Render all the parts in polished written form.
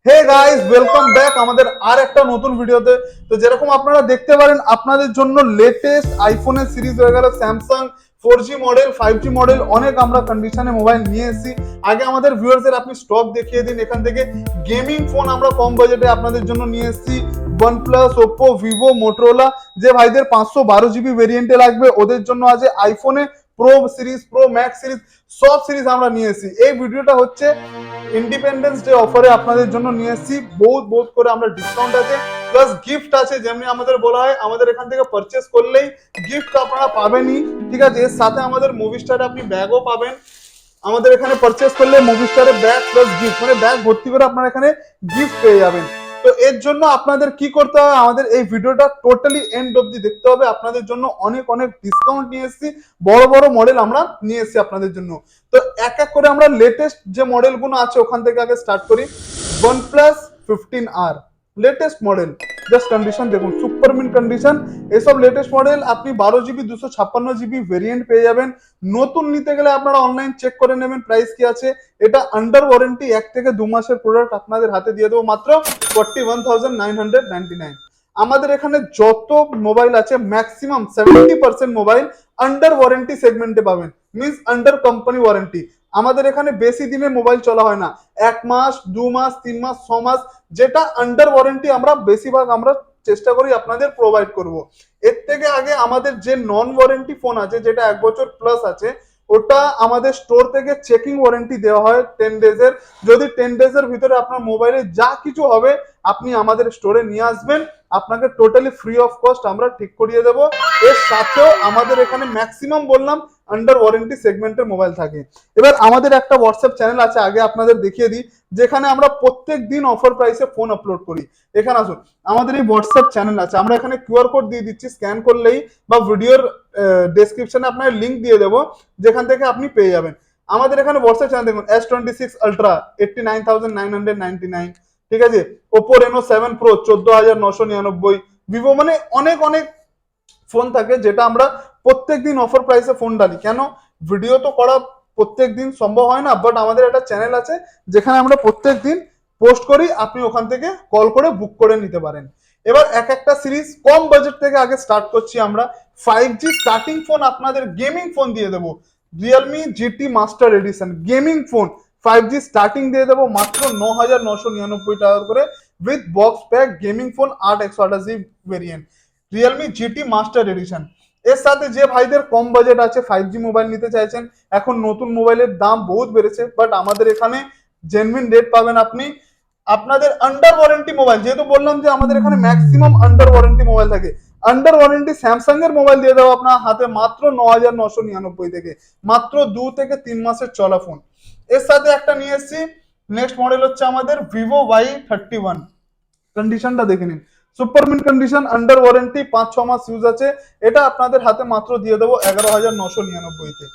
Hey guys, welcome back আমাদের আর একটা নতুন ভিডিওতে। তো যেরকম আপনারা দেখতে পারেন, আপনাদের জন্য লেটেস্ট আইফোনের সিরিজ হয়ে গেল Samsung 4G model, 5G model, অনেক আমরা কন্ডিশনে মোবাইল নিয়ে এসেছি। আগে আমাদের ভিউয়ার্সদের আপনি স্টক দেখিয়ে দিন। এখান থেকে গেমিং ফোন আমরা কম বাজেটে আপনাদের জন্য নিয়ে এসেছি। OnePlus, Oppo, Vivo, Motorola. যে ভাইদের 512GB ভেরিয়েন্টে লাগবে ওদের জন্য আছে আইফোনে pro series, pro max series, সব সিরিজ আমরা নিয়ে এসেছি। এই ভিডিওটা হচ্ছে ইন্ডিপেন্ডেন্স ডে অফারে আপনাদের জন্য নিয়ে এসেছি। বহুত বহুত করে আমরা ডিসকাউন্ট আছে, প্লাস গিফট আছে। যেমনি আমাদের বলা হয়, আমাদের এখান থেকে পারচেস করলেই গিফট আপনারা পাবেনই, ঠিক আছে। এর সাথে আমাদের মুভি স্টারে আপনি ব্যাগও পাবেন। আমাদের এখানে পারচেস করলে মুভি স্টারে ব্যাগ প্লাস গিফট, মানে ব্যাগ ভর্তি করে আপনারা এখানে গিফট পেয়ে যাবেন। তো এর জন্য আপনাদের কি করতে হবে, আমাদের এই ভিডিওটা টোটালি এন্ড অবধি দেখতে হবে। আপনাদের জন্য অনেক অনেক ডিসকাউন্ট নিয়ে এসেছি, বড় বড় মডেল আমরা নিয়ে এসেছি আপনাদের জন্য। তো এক এক করে আমরা লেটেস্ট যে মডেলগুলো আছে ওখান থেকে আগে স্টার্ট করি। OnePlus 15R latest model, just condition দেখুন, সুপার মিন কন্ডিশন। এসব লেটেস্ট মডেল আপনি 12GB 256GB ভেরিয়েন্ট পেয়ে যাবেন। নতুন নিতে গেলে আপনারা অনলাইন চেক করে নেবেন প্রাইস কি আছে। এটা আন্ডার ওয়ারেন্টি, 1 থেকে 2 মাসের প্রোডাক্ট আপনাদের হাতে দিয়ে দেবো মাত্র 41,999। আমাদের এখানে যত মোবাইল আছে ম্যাক্সিমাম 70% মোবাইল আন্ডার ওয়ারেন্টি সেগমেন্টে পাবেন, মিনস আন্ডার কোম্পানি ওয়ারেন্টি। আমাদের এখানে বেশি দিনের মোবাইল চলা হয় না, 1 মাস, 2 মাস, 3 মাস, 6 মাস, যেটা আন্ডার ওয়ারেন্টি আমরা বেশিরভাগ আমরা চেষ্টা করি আপনাদের প্রোভাইড করব। এর থেকে আগে আমাদের যে নন ওয়ারেন্টি ফোন আছে, যেটা 1 বছর প্লাস আছে, ওটা আমাদের স্টোর থেকে চেকিং ওয়ারেন্টি দেওয়া হয় 10 ডেজের। যদি 10 ডেজের ভিতরে আপনার মোবাইলে যা কিছু হবে আপনি আমাদের স্টোরে নিয়ে আসবেন, আপনাকে টোটালি ফ্রি অফ কস্ট আমরা ঠিক করিয়ে দেবো। এর সাথেও আমাদের এখানে ম্যাক্সিমাম বললাম আন্ডার ওয়ারেন্টি সেগমেন্টের মোবাইল থাকে। এবার আমাদের একটা হোয়াটসঅ্যাপ চ্যানেল আছে, আগে আপনাদের দেখিয়ে দিই, যেখানে আমরা প্রত্যেক দিন অফার প্রাইসে ফোন আপলোড করি। এখানে আসুন, আমাদের এই হোয়াটসঅ্যাপ চ্যানেল আছে, আমরা এখানে কিউআর কোড দিয়ে দিচ্ছি, স্ক্যান করলেই বা ভিডিওর ডেসক্রিপশনে আপনার লিঙ্ক দিয়ে দেবো, যেখান থেকে আপনি পেয়ে যাবেন। আমাদের এখানে হোয়াটসঅ্যাপ চ্যানেল দেখুন, S26 আলট্রা 89,999, ঠিক আছে। Oppo Reno 7 pro 14,999। ভিভো, মানে অনেক অনেক ফোন থাকে যেটা আমরা প্রত্যেক দিন অফার প্রাইসে ফোন ডালি। কেন, ভিডিও তো করা প্রত্যেক দিন সম্ভব হয় না, বাট আমাদের একটা চ্যানেল আছে যেখানে আমরা প্রত্যেক দিন পোস্ট করি, আপনি ওখান থেকে কল করে বুক করে নিতে পারেন। এবার এক একটা সিরিজ কম বাজেট থেকে আগে স্টার্ট করছি আমরা। 5G স্টার্টিং ফোন আপনাদের গেমিং ফোন দিয়ে দেবো, Realme GT master edition gaming phone 5G starting দিয়ে দেবো মাত্র 9,999 টাকা করে, with box pack gaming phone 8/128GB variant, Realme GT master edition. এর সাথে যে ভাইদের কম বাজেট আছে, 5G মোবাইল নিতে চাইছেন, এখন নতুন মোবাইলের দাম বহুত বেড়েছে, বাট আমাদের এখানে জেনুইন রেট পাবেন আপনি। আপনাদের আন্ডার ওয়ারেন্টি মোবাইল, যেহেতু বললাম যে আমাদের এখানে ম্যাক্সিমাম আন্ডার ওয়ারেন্টি মোবাইল থাকে, আন্ডার ওয়ারেন্টি স্যামসাং এর মোবাইল দিয়ে দেবো আপনার হাতে মাত্র 9,999 থেকে, মাত্র 2 থেকে 3 মাসের চলা ফোন। এর সাথে একটা নিয়ে এসেছি, নেক্সট মডেল হচ্ছে আমাদের ভিভো Y31। কন্ডিশনটা দেখে নিন, super mint condition, under warranty, 5-6 মাস ইউজ আছে। এটা আপনাদের হাতে মাত্র দিয়ে দেবো 11,999-তে।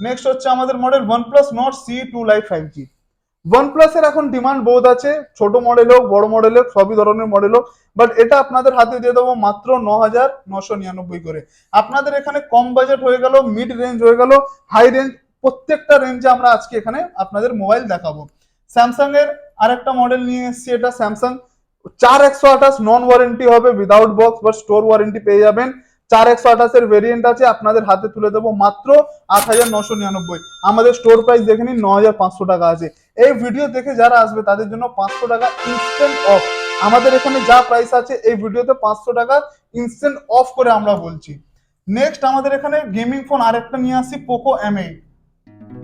নেক্সট হচ্ছে আমাদের model OnePlus Nord CE2 Lite 5G। OnePlus এর এখন ডিমান্ড বহুত আছে, ছোট মডেল হোক বড় মডেল হোক সবই ধরনের মডেল হোক, বাট এটা আপনাদের হাতে দিয়ে দেবো মাত্র 9,999 করে। আপনাদের এখানে কম বাজেট হয়ে গেল, মিড রেঞ্জ হয়ে গেল, হাই রেঞ্জ, প্রত্যেকটা রেঞ্জে আমরা আজকে এখানে আপনাদের মোবাইল দেখাবো। স্যামসাং এর আরেকটা মডেল নিয়ে এসেছি, এটা স্যামসাং 4/128 নন ওয়ারেন্টি হবে, উইদাউট বক্স বা স্টোর ওয়ারেন্টি পেয়ে যাবেন। 4/128 এর ভেরিয়েন্ট আছে, আপনাদের হাতে তুলে দেবো মাত্র 8,999। আমাদের স্টোর প্রাইস দেখে নিন 9,500 টাকা আছে। এই ভিডিও দেখে যারা আসবে তাদের জন্য 500 টাকা ইনস্ট্যান্ট অফ। আমাদের এখানে যা প্রাইস আছে এই ভিডিওতে 500 টাকা ইনস্ট্যান্ট অফ করে আমরা বলছি। নেক্সট আমাদের এখানে গেমিং ফোন আরেকটা নিয়ে আসি, Poco M8।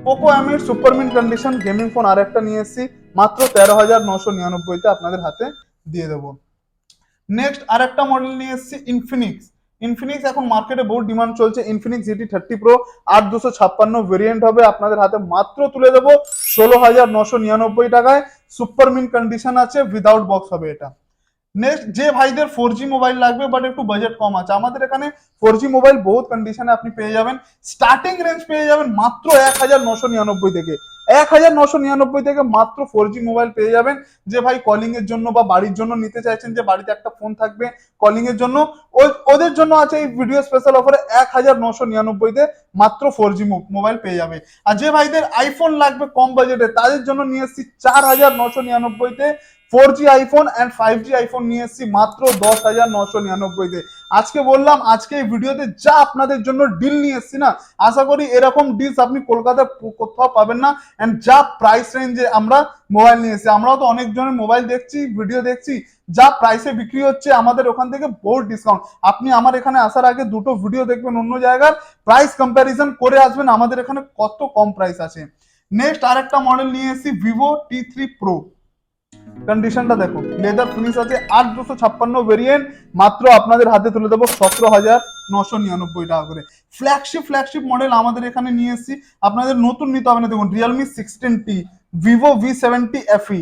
Poco M8 super mint condition gaming phone আরেকটা নিয়ে এসেছি, মাত্র 13,999-তে আপনাদের হাতে দিয়ে দেবো। নেক্সট আরেকটা মডেল নিয়ে এসেছি, ইনফিনিক্স এখন মার্কেটে বহুত ডিমান্ড চলছে, ইনফিনিক্স GT30 Pro 8/256 ভেরিয়েন্ট হবে, আপনাদের হাতে মাত্র তুলে দেবো 16,999 টাকায়। সুপার মিন কন্ডিশন আছে, উইদাউট বক্স হবে এটা। নেক্সট যে ভাইদের 4G মোবাইল লাগবে বাট একটু বাজেট কম আছে, আমাদের এখানে 4G মোবাইল বহুত কন্ডিশনে আপনি পেয়ে যাবেন। স্টার্টিং রেঞ্জ পেয়ে যাবেন মাত্র 1,999 থেকে, 1,999 থেকে মাত্র 4G মোবাইল পেয়ে যাবেন। যে ভাই কলিং এর জন্য বা বাড়ির জন্য নিতে চাইছেন, যে বাড়িতে একটা ফোন থাকবে কলিং এর জন্য, ওদের জন্য আছে এই ভিডিও স্পেশাল অফারে 1,999-তে মাত্র 4G মোবাইল পেয়ে যাবে। আর যে ভাইদের আইফোন লাগবে কম বাজেটে, তাদের জন্য নিয়ে এসেছি 4,999-তে 4G iPhone and 5G iPhone নিয়ে এসেছি মাত্র 10,999 আজকে বললাম আজকে এই ভিডিওতে যা আপনাদের জন্য ডিল নিয়ে এসেছি না, আশা করি এরকম ডিলস আপনি কলকাতায় কোথাও পাবেন না। এন্ড যা প্রাইস রেঞ্জে আমরা মোবাইল নিয়ে এসেছি, আমরাও তো অনেক জনের মোবাইল দেখছি, ভিডিও দেখছি, যা প্রাইসে বিক্রি হচ্ছে আমাদের ওখান থেকে বহুত ডিসকাউন্ট। আপনি আমার এখানে আসার আগে দুটো ভিডিও দেখবেন অন্য জায়গার, প্রাইস কম্প্যারিজন করে আসবেন আমাদের এখানে কত কম প্রাইস আছে। নেক্সট আরেকটা মডেল নিয়ে এসেছি ভিভো T3 Pro। কন্ডিশনটা দেখো, লেদার ফিনিশ আছে, 8256 ভেরিয়েন্ট, মাত্র আপনাদের হাতে তুলে দেবো 17,999 টাকা করে। ফ্ল্যাগশিপ মডেল আমাদের এখানে নিয়ে এসেছি, আপনাদের নতুন নিতে হবে না। দেখুন Realme 16T, Vivo V70 FE,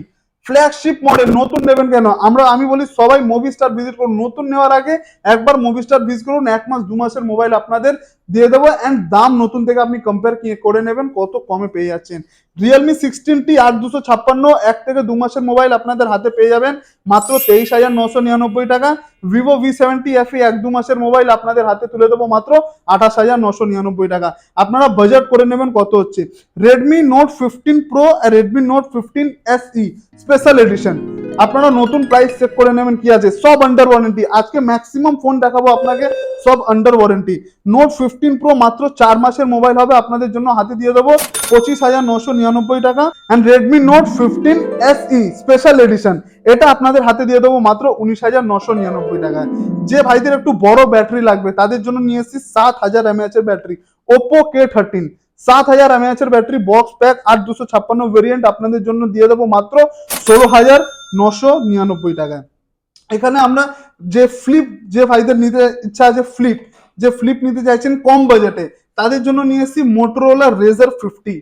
flagship model. নতুন নেবেন কেন? আমি বলি সবাই মুভিস্টার ভিজিট করুন, নতুন নেওয়ার আগে একবার মুভিস্টার ভিজিট করুন, 1 মাস 2 মাসের মোবাইল আপনাদের দিয়ে দেবো। এন্ড দাম নতুন থেকে আপনি কম্পেয়ার করে নেবেন কত কমে পেয়ে যাচ্ছেন। Realme 16T 8256, 1 থেকে 2 মাসের মোবাইল আপনাদের হাতে পেয়ে যাবেন মাত্র 23,999 টাকা। Vivo V70 FE 1-2 মাসের মোবাইল আপনাদের হাতে তুলে দেবো মাত্র 28,999 টাকা। আপনারা বাজেট করে নেবেন কত হচ্ছে। Redmi Note 15 Pro আর Redmi Note 15 SE special addition, আপনারা নতুন প্রাইস চেক করে নেবেন কি আছে, সব আন্ডার ওয়ারেন্টি। আজকে ম্যাক্সিমাম ফোন দেখাবো আপনাকে সব আন্ডার ওয়ারেন্টি। Note 15 Pro মাত্র 4 মাসের মোবাইল হবে, আপনাদের জন্য হাতে দিয়ে দেবো 25,999 টাকা। And Redmi Note 15 SE special edition, এটা আপনাদের হাতে দিয়ে দেবো মাত্র 19,999 টাকা। যে ভাইদের একটু বড় ব্যাটারি লাগবে তাদের জন্য নিয়ে এসেছি 7000 mAh এর ব্যাটারি, Oppo K13 7000 mAh এর ব্যাটারি, বক্স প্যাক, 8256 ভেরিয়েন্ট, আপনাদের জন্য দিয়ে দেবো মাত্র 16,999 টাকায়। এখানে আমরা যে ভাইদের নিতে ইচ্ছা আছে ফ্লিপ নিতে চাইছেন কম বাজেটে, তাদের জন্য নিয়ে এসেছি Motorola Razr 50।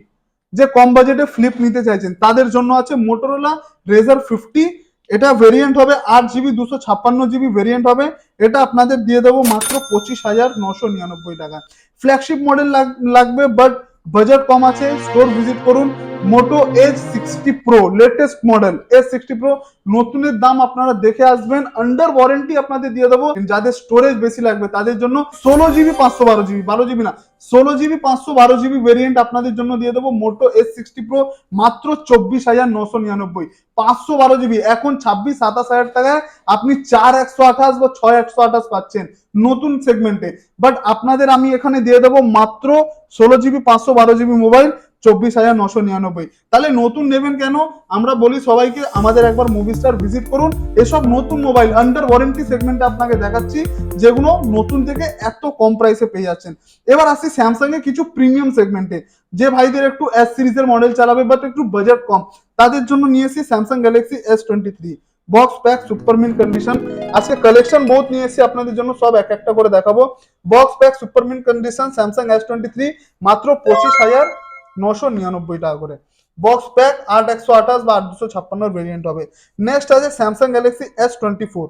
যে কম বাজেটে ফ্লিপ নিতে চাইছেন তাদের জন্য আছে Motorola Razr 50। এটা ভেরিয়েন্ট হবে 8GB 256GB ভেরিয়েন্ট হবে, এটা আপনাদের দিয়ে দেবো মাত্র 25,999 টাকা। ফ্ল্যাগশিপ মডেল লাগবে বাট বাজেট কম আছে, স্টোর ভিজিট করুন। মোটো H60 Pro latest model, H60 Pro নতুনের দাম আপনারা দেখে আসবেন, আন্ডার ওয়ারেন্টি আপনাদের দিয়ে দেবো। যাদের স্টোরেজ বেশি লাগবে তাদের জন্য 16GB 512GB, 12GB না, 16GB 512GB ভেরিয়েন্ট আপনাদের জন্য দিয়ে দেবো মোটো H60 Pro মাত্র 24,999। 512GB এখন 26-27 হাজার টাকায় আপনি 4128 বা 6128 পাচ্ছেন নতুন সেগমেন্টে। বাট আপনাদের আমি এখানে দিয়ে দেবো মাত্র 16GB 512GB মোবাইল 24,999। তাহলে নতুন নেবেন কেন? আমরা বলি সবাইকে আমাদের একবার মুভিস্টার ভিজিট করুন, এসব নতুন মোবাইল আন্ডার ওয়ারেন্টি সেগমেন্টে আপনাকে দেখাচ্ছি যেগুলো নতুন থেকে এত কম প্রাইসে পেয়ে যাচ্ছেন। এবার আসছি স্যামসাং এর কিছু প্রিমিয়াম সেগমেন্টে, যে ভাইদের একটু S সিরিজের মডেল চালাবে বাট একটু বাজেট কম, তাদের জন্য নিয়েছি Samsung Galaxy S23 box pack super mint condition. আজকে কালেকশন বহুত নিয়ে এসেছি আপনাদের জন্য, সব এক একটা করে দেখাবো। Box pack super mint condition Samsung S23 মাত্র 25,999 টাকা করে। বক্স প্যাক 8128 বা 8256 ভেরিয়েন্ট হবে। নেক্সট আছে স্যামসাং গ্যালাক্সি S24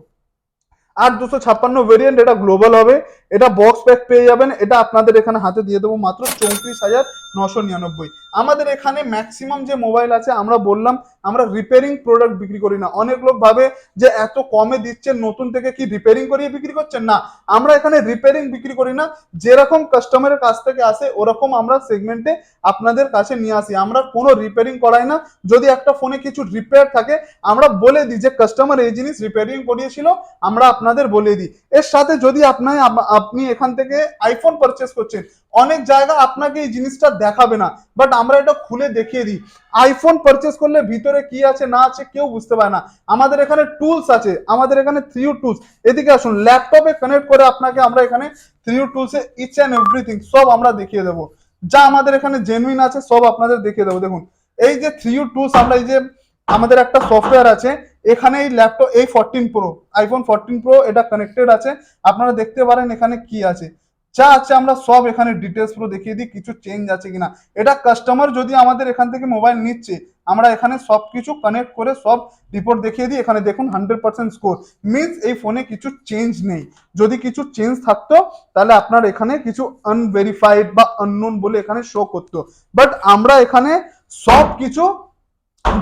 8256 ভেরিয়েন্ট, এটা গ্লোবাল হবে, এটা বক্স প্যাক পেয়ে যাবেন, এটা আপনাদের এখানে হাতে দিয়ে দেবো মাত্র 34,999। আমাদের এখানে ম্যাক্সিমাম যে মোবাইল আছে আমরা বললাম আমরা রিপেয়ারিং প্রোডাক্ট বিক্রি করি না। অনেক লোক ভাবে যে এত কমে দিচ্ছেন নতুন থেকে কি রিপেয়ারিং করিয়ে বিক্রি করছেন, না, আমরা এখানে রিপেয়ারিং বিক্রি করি না। যেরকম কাস্টমারের কাছ থেকে আসে ওরকম আমরা সেগমেন্টে আপনাদের কাছে নিয়ে আসি, আমরা কোনো রিপেয়ারিং করাই না। যদি একটা ফোনে কিছু রিপেয়ার থাকে আমরা বলে দিই যে কাস্টমার এই জিনিস রিপেয়ারিং করিয়েছিল, আমরা আপনাদের বলে দিই। এর সাথে যদি আপনি এখান থেকে আইফোন পারচেস করছেন, অনেক জায়গা আপনাকে এই জিনিসটা দেখাবে না, বাট আমরা এটা খুলে দেখিয়ে দিই। আইফোন পারচেস করলে ভিতরে কি আছে না আছে কেউ বুঝতে পারে না। আমাদের এখানে টুলস আছে, আমাদের এখানে 3U টুলস, এদিকে আসুন, ল্যাপটপে কানেক্ট করে আপনাকে আমরা এখানে 3U টুলসে ইচ অ্যান্ড এভরিথিং সব আমরা দেখিয়ে দেবো, যা আমাদের এখানে জেনুইন আছে সব আপনাদের দেখিয়ে দেবো। দেখুন এই যে 3U টুলস, আমরা এই যে আমাদের একটা সফটওয়্যার আছে এখানে, এই ল্যাপটপ এই 14 প্রো আইফোন 14 প্রো এটা কানেক্টেড আছে, আপনারা দেখতে পারেন এখানে কি আছে, যা আছে আমরা সব এখানে ডিটেলস পুরো দেখিয়ে দিই, কিছু চেঞ্জ আছে কিনা। এটা কাস্টমার যদি আমাদের এখান থেকে মোবাইল নিচ্ছে আমরা এখানে সবকিছু কানেক্ট করে সব রিপোর্ট দেখিয়ে দিই। এখানে দেখুন 100% স্কোর, মিনস এই ফোনে কিছু চেঞ্জ নেই। যদি কিছু চেঞ্জ থাকতো তাহলে আপনার এখানে কিছু আনভেরিফাইড বা আননোন বলে এখানে শো করতো, বাট আমরা এখানে সব কিছু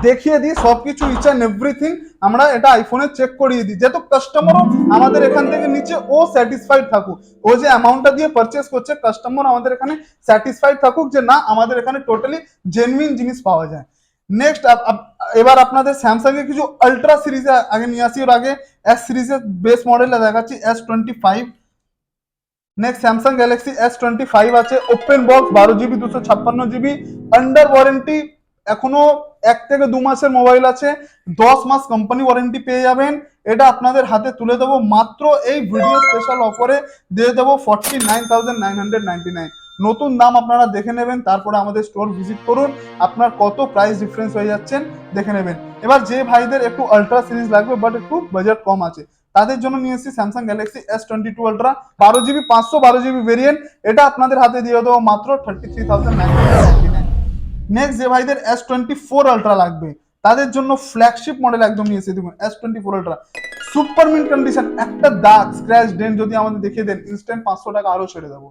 দেখিয়ে দিই, সবকিছু ইচ অ্যান্ড এভরিথিং আমরা এটা আইফোনে চেক করিয়ে দিই, যেহেতু কাস্টমারও আমাদের এখান থেকে নিচে ও স্যাটিসফাইড থাকুক, ও যে অ্যামাউন্টটা দিয়ে পারচেস করছে কাস্টমার আমাদের এখানে স্যাটিসফাইড থাকুক যে না আমাদের এখানে টোটালি জেনুইন জিনিস পাওয়া যায়। নেক্সট এবার আপনাদের স্যামসাং এর কিছু আলট্রা সিরিজ আগে নিয়ে আসি, ওর আগে এস সিরিজের বেস মডেল দেখাচ্ছি S25। Next Samsung Galaxy S25 আছে, open box, 12 GB 256 GB, under warranty, এখনো 1 থেকে 2 মাসের মোবাইল আছে, 10 মাস কোম্পানি ওয়ারেন্টি পেয়ে যাবেন। এটা আপনাদের হাতে তুলে দেবো মাত্র এই ভিডিও স্পেশাল অফারে, দিয়ে দেবো 49,999। নতুন দাম আপনারা দেখে নেবেন, তারপরে আমাদের স্টোর ভিজিট করুন, আপনার কত প্রাইস ডিফারেন্স হয়ে যাচ্ছেন দেখে নেবেন। এবার যে ভাইদের একটু আলট্রা সিরিজ লাগবে বাট একটু বাজেট কম আছে, তাদের জন্য নিয়ে এসেছি Samsung Galaxy S22 ultra, 12 GB 512 GB variant. এটা আপনাদের হাতে দিয়ে দেবো মাত্র 33,999। নেক্সট যে ভাইদের S24 আলট্রা লাগবে, তাদের জন্য ফ্ল্যাগশিপ মডেল একদম নিয়ে এসেছি, দেখুন S24 ultra, super mint condition, একটা দাগ স্ক্র্যাচ ডেন্ট যদি আমাদের দেখিয়ে দেন, ইনস্ট্যান্ট 500 টাকা আরো ছেড়ে দেবো,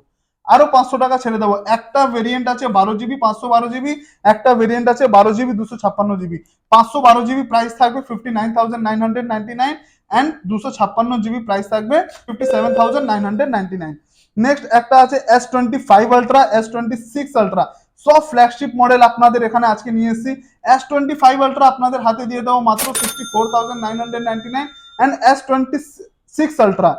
আরো 500 টাকা ছেড়ে দেবো। একটা ভেরিয়েন্ট আছে 12 GB 512 GB, একটা ভেরিয়েন্ট আছে 12 GB 256 GB। 512 GB প্রাইস থাকবে 59,999 এন্ড 256 GB প্রাইস থাকবে 57,999। নেক্সট একটা আছে S25 আলট্রা, S26 আলট্রা, সব ফ্ল্যাগশিপ মডেল আপনাদের এখানে আজকে নিয়ে এসেছি। S25 আলট্রা আপনাদের হাতে দিয়ে দেবো মাত্র 64,999 and S26 ultra,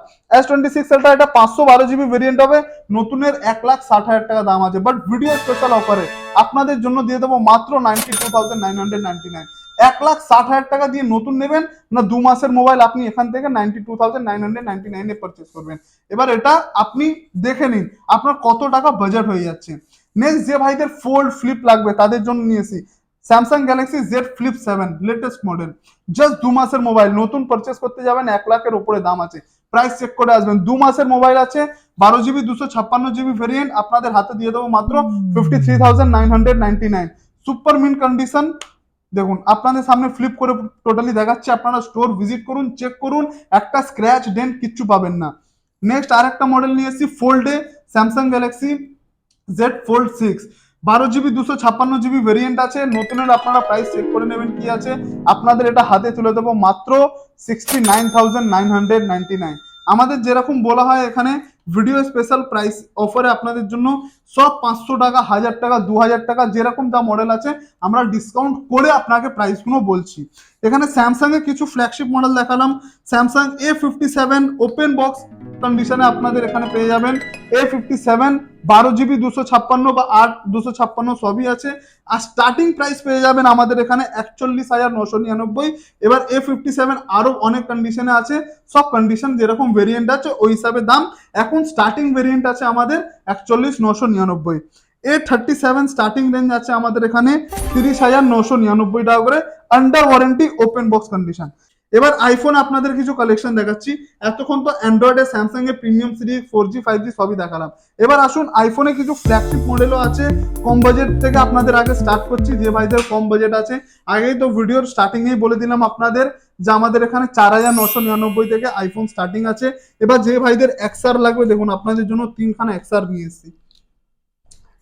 S26 ultra এটা 512 GB ভেরিয়েন্ট হবে, নতুনের 1,60,000 টাকা দাম আছে, বাট ভিডিও স্পেশাল অফারে আপনাদের জন্য দিয়ে দেবো মাত্র 92,999। 1,60,000 টাকা দিয়ে নতুন নেবেন না 2 মাসের মোবাইল, আপনি এখান থেকে 92,999 পারচেস করবেন। এবার এটা আপনি দেখে নিন আপনার কত টাকা বাজেট হয়ে যাচ্ছে। নেক্সট যে ভাইদের ফোল্ড ফ্লিপ লাগবে তাদের জন্য নিয়েছি Samsung Galaxy Z Flip 7 latest model, just 2 মাসের মোবাইল, নতুন পারচেস করতে যাবেন 1,00,000-এর উপরে দাম আছে, প্রাইস চেক করে আসবেন। 2 মাসের মোবাইল আছে, 12 GB 256 GB ভেরিয়েন্ট, আপনাদের হাতে দিয়ে দেবো মাত্র 53,999। সুপার মিন্ট কন্ডিশন, দেখুন আপনাদের সামনে ফ্লিপ করে টোটালি দেখাচ্ছে, আপনারা স্টোর ভিজিট করুন, চেক করুন, একটা স্ক্র্যাচ ডেন্ট কিচ্ছু পাবেন না। নেক্সট আর একটা মডেল নিয়ে এসেছি ফোল্ডে, Samsung Galaxy Z Fold 6, 12 GB 256 GB variant আছে, নতুনের আপনারা প্রাইস চেক করে নেবেন কি আছে, আপনাদের এটা হাতে তুলে দেবো মাত্র 69,999। আমাদের যেরকম বলা হয় এখানে ভিডিও স্পেশাল প্রাইস অফারে আপনাদের জন্য সব 500 টাকা, 1000 টাকা, 2000 টাকা যেরকম যা মডেল আছে আমরা ডিসকাউন্ট করে আপনাকে প্রাইসগুলো বলছি। এখানে স্যামসাং এর কিছু ফ্ল্যাগশিপ মডেল দেখালাম, স্যামসাং A57 ওপেন বক্স কন্ডিশনে আপনাদের এখানে পেয়ে যাবেন A57, 12 GB 256 বা 8 256 সবই আছে, আর স্টার্টিং প্রাইস পেয়ে যাবেন আমাদের এখানে 41,999। এবার A57 আরো অনেক কন্ডিশনে আছে, সব কন্ডিশন যেরকম ভেরিয়েন্ট আছে ওই হিসাবে দাম। এখন স্টার্টিং ভেরিয়েন্ট আছে আমাদের 41,999। A37 স্টার্টিং রেঞ্জ আছে আমাদের এখানে 30,999 টাকা করে, under warranty, open box condition. এবার আইফোন আপনাদের কিছু কালেকশন দেখাচ্ছি, এতক্ষণ তো অ্যান্ড্রয়েড এর স্যামসাং এর প্রিমিয়াম সিরিজ 4G 5G সবই দেখালাম। এবার আসুন আইফোনে কিছু ফ্ল্যাগশিপ মডেলও আছে, কম বাজেট থেকে আপনাদের আগে স্টার্ট করছি। যে ভাইদের কম বাজেট আছে, আগেই তো ভিডিওর স্টার্টিং এই বলে দিলাম আপনাদের যে আমাদের এখানে 4,999 থেকে আইফোন স্টার্টিং আছে। এবার যে ভাইদের XR লাগবে, দেখুন আপনাদের জন্য 3খানা XR নিয়ে এসেছি,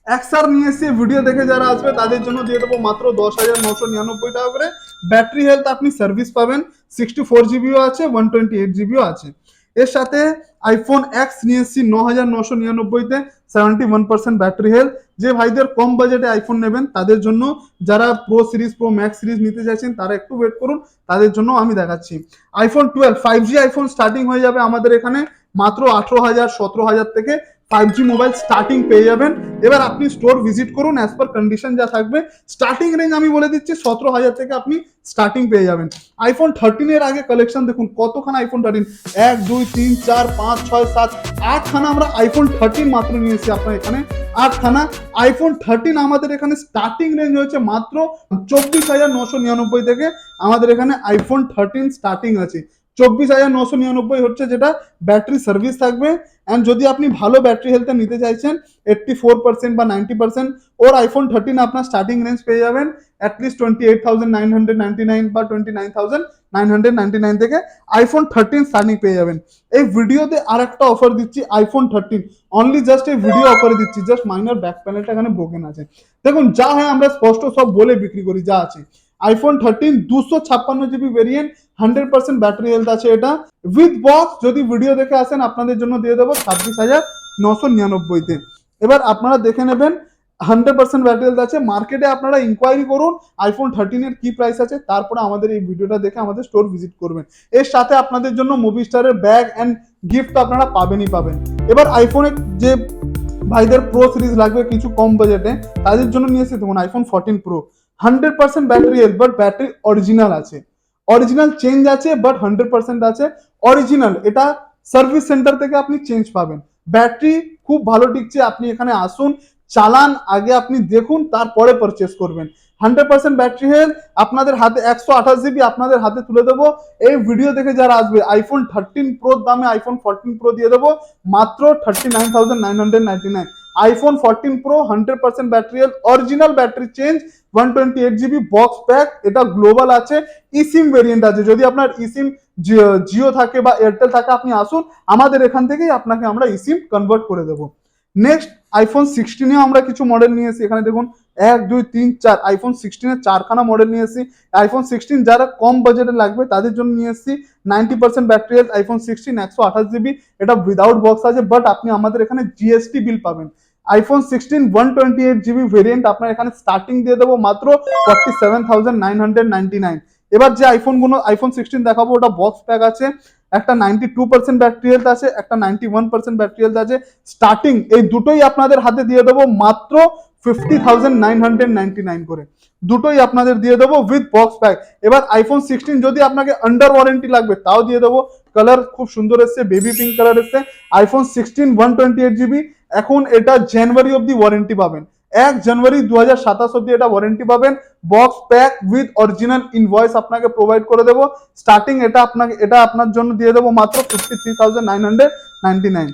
XR নিয়ে এসে ভিডিও দেখে যারা আসবে তাদের জন্য দিয়ে দেবো মাত্র 10,999 টাকা করে। ব্যাটারি হেলথ আপনি সার্ভিস পাবেন, 64 জিবিও আছে, 128 জিবিও আছে। এর সাথে আইফোন X নিয়ে এসেছি 9,999-তে, 71% ব্যাটারি হেলথ। যে ভাইদের কম বাজেটে আইফোন নেবেন তাদের জন্য, যারা pro series, pro max series নিতে চাইছেন তারা একটু ওয়েট করুন, তাদের জন্য আমি দেখাচ্ছি। আইফোন 12 5G আইফোন স্টার্টিং হয়ে যাবে আমাদের এখানে মাত্র 18,000 17,000 থেকে 5G মোবাইল স্টার্টিং পেয়ে যাবেন। এবার আপনি স্টোর ভিজিট করুন, অ্যাজ পার কন্ডিশন যা থাকবে। স্টার্টিং রেঞ্জ আমি বলে দিচ্ছি 17,000 থেকে আপনি স্টার্টিং পেয়ে যাবেন। আইফোন 13 এর আগে কালেকশন দেখুন কতখানা আইফোন 13, 1 2 3 4 5 6 7 8খানা আমরা আইফোন 13 মাত্র নিয়েছি আপনার এখানে, 8খানা আইফোন 13 আমাদের এখানে স্টার্টিং রেঞ্জ হয়েছে মাত্র 24,999 থেকে আমাদের এখানে আইফোন 13 স্টার্টিং আছে। 24,999 হচ্ছে, যেটা ব্যাটারি সার্ভিস থাকবে। অ্যান্ড যদি আপনি ভালো ব্যাটারি হেলথে নিতে চাইছেন 84% বা 90%, ওর আইফোন 13 আপনার স্টার্টিং রেঞ্জ পেয়ে যাবেন অ্যাটলিস্ট 28,999 বা 29,999 থেকে আইফোন 13 স্টার্টিং পেয়ে যাবেন। এই ভিডিওতে আর একটা অফার দিচ্ছি আইফোন 13, অনলি জাস্ট এই ভিডিও অফারে দিচ্ছি, জাস্ট মাইনর ব্যাক প্যানেলটা এখানে ব্রোকেন আছে। দেখুন যা হয় আমরা স্পষ্ট সব বলে বিক্রি করি, যা আছে। IPhone 13 256 GB variant, 100% battery health আছে এটা, উইথ বক্স যদি ভিডিও দেখে আসেন আপনাদের জন্য দিয়ে দেবো 26,999-তে। এবার আপনারা দেখে নেবেন 100% ব্যাটারি হেলথ আছে। মার্কেটে আপনারা ইনকোয়ারি করুন আইফোন 13 এর কি প্রাইস আছে, তারপরে আমাদের এই ভিডিওটা দেখে আমাদের স্টোর ভিজিট করবেন। এর সাথে আপনাদের জন্য মুভি স্টারের ব্যাগ অ্যান্ড গিফট আপনারা পাবেনই পাবেন। এবার আইফোনের যে ভাইদের প্রো সিরিজ লাগবে কিছু কম বাজেটে, তাদের জন্য নিয়ে এসেছি দেখুন iPhone 14 pro. 100% battery health, but battery original আছে, অরিজিনাল চেঞ্জ আছে, বাট 100% আছে অরিজিনাল। এটা সার্ভিস সেন্টার থেকে আপনি চেঞ্জ পাবেন। ব্যাটারি খুব ভালো টিকছে, আপনি এখানে আসুন, চালান, আগে আপনি দেখুন, তারপরে পারচেস করবেন। 100% ব্যাটারি হেলথ, আপনাদের হাতে 128 GB আপনাদের হাতে তুলে দেবো। এই ভিডিও দেখে যারা আসবে আইফোন 13 প্রোর দামে আইফোন 14 প্রো দিয়ে দেবো মাত্র 39,999। IPhone 14 pro 100% battery health, original battery change, 128 GB box pack, এটা গ্লোবাল আছে, ইসিম ভেরিয়েন্ট আছে। যদি আপনার ইসিম জিও থাকে বা এয়ারটেল থাকে, আপনি আসুন, আমাদের এখান থেকেই আপনাকে আমরা ইসিম কনভার্ট করে দেবো। নেক্সট আইফোন 16 আমরা কিছু মডেল নিয়ে এসেছি। এখানে দেখুন 1 2 3 4 আইফোন 16 এর 4খানা মডেল নিয়ে এসেছি। আইফোন 16 যারা কম বাজেটে লাগবে তাদের জন্য নিয়ে এসেছি 90% ব্যাটারি হেলথ আইফোন 16 128 GB, এটা উইদাউট বক্স আছে, বাট আপনি আমাদের এখানে জিএসটি বিল পাবেন। আইফোন 16 128 GB ভেরিয়েন্ট আপনার এখানে স্টার্টিং দিয়ে দেবো মাত্র 47,999। এবার যে আইফোনগুলো আইফোন 16 দেখাবো ওটা বক্স প্যাক আছে, একটা 92% ব্যাটারি হেলথ আছে, একটা 91% ব্যাটারি হেলথ আছে। স্টার্টিং এই দুটোই আপনাদের হাতে দিয়ে দেবো মাত্র 50,999 করে, দুটোই আপনাদের দিয়ে দেবো উইথ বক্স প্যাক। এবার আইফোন 16 যদি আপনাকে আন্ডার ওয়ারেন্টি লাগবে তাও দিয়ে দেবো। কালার খুব সুন্দর এসছে, বেবি পিঙ্ক কালার এসছে। আইফোন 16 128 GB, এখন এটা জানুয়ারি অব্দি ওয়ারেন্টি পাবেন, 1 জানুয়ারি 2027 অব্দি এটা ওয়ারেন্টি পাবেন। Box pack with original invoice আপনাকে প্রোভাইড করে দেবো। স্টার্টিং এটা আপনার জন্য দিয়ে দেবো মাত্র 53,999।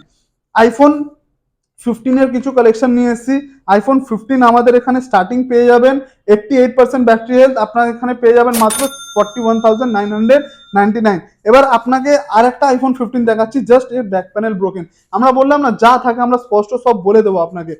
আইফোন 15 এর কিছু কালেকশন নিয়ে এসেছি। আইফোন 15 আমাদের এখানে স্টার্টিং পেয়ে যাবেন 88% ব্যাটারি হেলথ, আপনার এখানে পেয়ে যাবেন মাত্র 41,999। এবার আপনাকে আর একটা আইফোন 15 দেখাচ্ছি, জাস্ট এর ব্যাক প্যানেল ব্রোকেন। আমরা বললাম না যা থাকে আমরা স্পষ্ট সব বলে দেবো আপনাকে,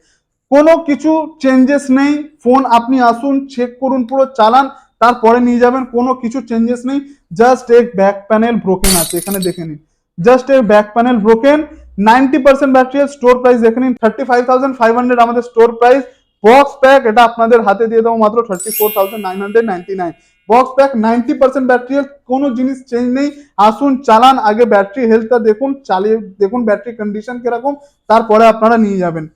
কোনো কিছু চেঞ্জেস নেই। ফোন আপনি আসুন, চেক করুন, পুরো চালান, তারপরে নিয়ে যাবেন, কোনো কিছু চেঞ্জেস নেই। জাস্ট এক ব্যাক প্যানেল ব্রোকেন আছে, এখানে দেখে নিন, জাস্ট এর back panel broken. 90% battery store price দেখে নিন 35,500 আমাদের স্টোর প্রাইস। বক্স প্যাক এটা আপনাদের হাতে দিয়ে দেবো মাত্র 34,999। বক্স প্যাক 90% ব্যাটারি হেলথ, কোনো জিনিস চেঞ্জ নেই। আসুন, চালান, আগে ব্যাটারি হেলথটা দেখুন, চালিয়ে দেখুন ব্যাটারি কন্ডিশন কিরকম, তারপরে আপনারা নিয়ে যাবেন।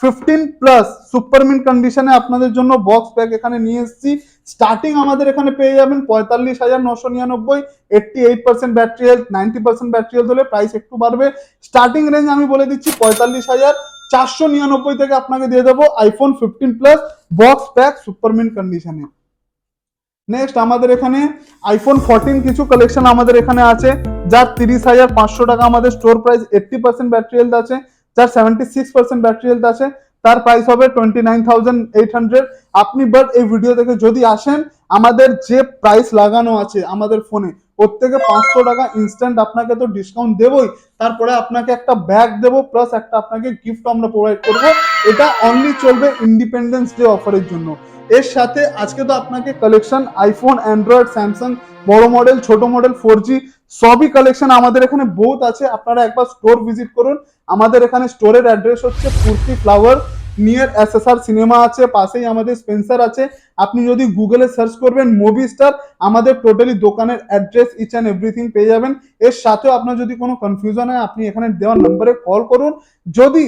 15+ সুপারমিন কন্ডিশনে আপনাদের জন্য বক্স প্যাক এখানে নিয়ে এসেছি। স্টার্টিং আমাদের এখানে পেয়ে যাবেন 45,999। 88% ব্যাটারি হেলথ, 90% ব্যাটারি হেলথ হলে প্রাইস একটু বাড়বে। স্টার্টিং রেঞ্জ আমি বলে দিচ্ছি 45,499 থেকে আপনাকে দিয়ে দেবো আইফোন 15+ বক্স প্যাক সুপারমিন কন্ডিশনে। নেক্সট আমাদের এখানে আইফোন 14 কিছু কালেকশন আমাদের এখানে আছে, যার 30,500 টাকা আমাদের স্টোর প্রাইস, 80% ব্যাটারি হেলথ আছে। যার 76% ব্যাটারি হেলথ আছে, তার প্রাইস হবে 29,800। আপনি বাট এই ভিডিও থেকে যদি আসেন, আমাদের যে প্রাইস লাগানো আছে আমাদের ফোনে প্রত্যেকে 500 টাকা ইনস্ট্যান্ট আপনাকে তো ডিসকাউন্ট দেবই, তারপরে আপনাকে একটা ব্যাগ দেবো, প্লাস একটা আপনাকে গিফট আমরা প্রোভাইড করবো। এটা অনলি চলবে ইন্ডিপেন্ডেন্স ডে অফারের জন্য। এর সাথে আজকে তো আপনাকে কালেকশন আইফোন, অ্যান্ড্রয়েড, স্যামসাং, বড় মডেল, ছোট মডেল, 4G সবই কালেকশন আমাদের এখানে বহুত আছে। আপনারা একবার স্টোর ভিজিট করুন। আমাদের এখানে স্টোরের অ্যাড্রেস হচ্ছে পূর্তি ফ্লাওয়ার, নিয়ার SSR সিনেমা আছে, পাশেই আমাদের স্পেন্সার আছে। আপনি যদি গুগলে সার্চ করবেন মুভি স্টার, আমাদের টোটালি দোকানের অ্যাড্রেস ইচ অ্যান্ড এভরিথিং পেয়ে যাবেন। এর সাথেও আপনার যদি কোনো কনফিউশন হয়, আপনি এখানে দেওয়া নম্বরে কল করুন। যদি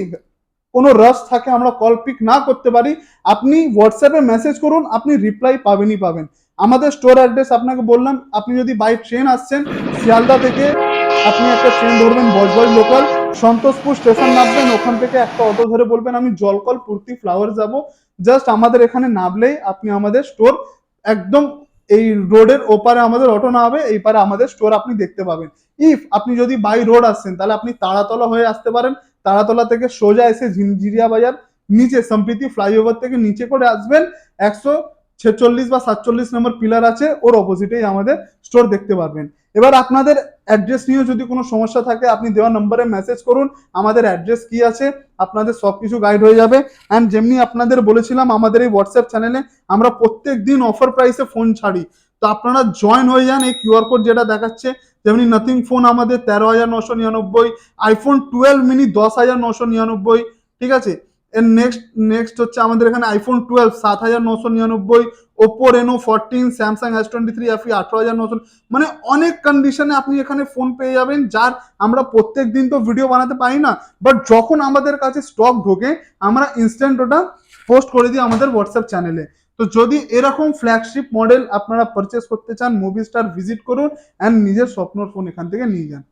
কোনো রাশ থাকে, আমরা কল পিক না করতে পারি, আপনি হোয়াটসঅ্যাপে মেসেজ করুন, আপনি রিপ্লাই পাবেনই পাবেন। আমাদের স্টোর অ্যাড্রেস আপনাকে বললাম, আপনি যদি বাই ট্রেন আসছেন শিয়ালদা থেকে, আপনি একটা ট্রেন ধরবেন বজবজ লোকাল, সন্তোষপুর স্টেশন নামবেন, ওখান থেকে একটা অটো ধরে বলবেন আমি জলকল পূর্তি ফ্লাওয়ার যাব। জাস্ট আমাদের এখানে নামলেই আপনি আমাদের স্টোর একদম এই রোডের ওপারে আমাদের অটো না হবে, এই পারে আমাদের স্টোর আপনি দেখতে পাবেন। ইফ আপনি যদি বাই রোড আসছেন, তাহলে আপনি তারাতলা হয়ে আসতে পারেন, তারাতলা থেকে সোজা এসে ঝিনঝিরিয়া বাজার নিচে সম্প্রীতি ফ্লাইওভার থেকে নিচে করে আসবেন, 146 বা 47 নম্বর পিলার আছে, ওর অপোজিটেই আমাদের স্টোর দেখতে পারবেন। এবার আপনাদের অ্যাড্রেস নিয়ে যদি কোনো সমস্যা থাকে, আপনি দেওয়া নম্বরে মেসেজ করুন, আমাদের অ্যাড্রেস কি আছে আপনাদের সবকিছু গাইড হয়ে যাবে। অ্যান্ড যেমনি আপনাদের বলেছিলাম, আমাদের এই হোয়াটসঅ্যাপ চ্যানেলে আমরা প্রত্যেক দিন অফার প্রাইসে ফোন ছাড়ি, তো আপনারা জয়েন হয়ে যান। এই কিউআর কোড যেটা দেখাচ্ছে, যেমনি নাথিং ফোন আমাদের 13,999, আইফোন 12 মিনি 10,999, ঠিক আছে। এর নেক্সট হচ্ছে আমাদের এখানে iPhone 12 7,999, Oppo Reno 14, Samsung S23 FE 18,900। মানে অনেক কন্ডিশনে আপনি এখানে ফোন পেয়ে যাবেন, যার আমরা প্রত্যেক দিন তো ভিডিও বানাতে পারি না, বাট যখন আমাদের কাছে স্টক ঢোকে আমরা ইনস্ট্যান্ট ওটা পোস্ট করে দিই আমাদের হোয়াটসঅ্যাপ চ্যানেলে। তো যদি এরকম ফ্ল্যাগশিপ মডেল আপনারা পারচেস করতে চান, মুভি স্টার ভিজিট করুন অ্যান্ড নিজের স্বপ্নর ফোন এখান থেকে নিয়ে যান।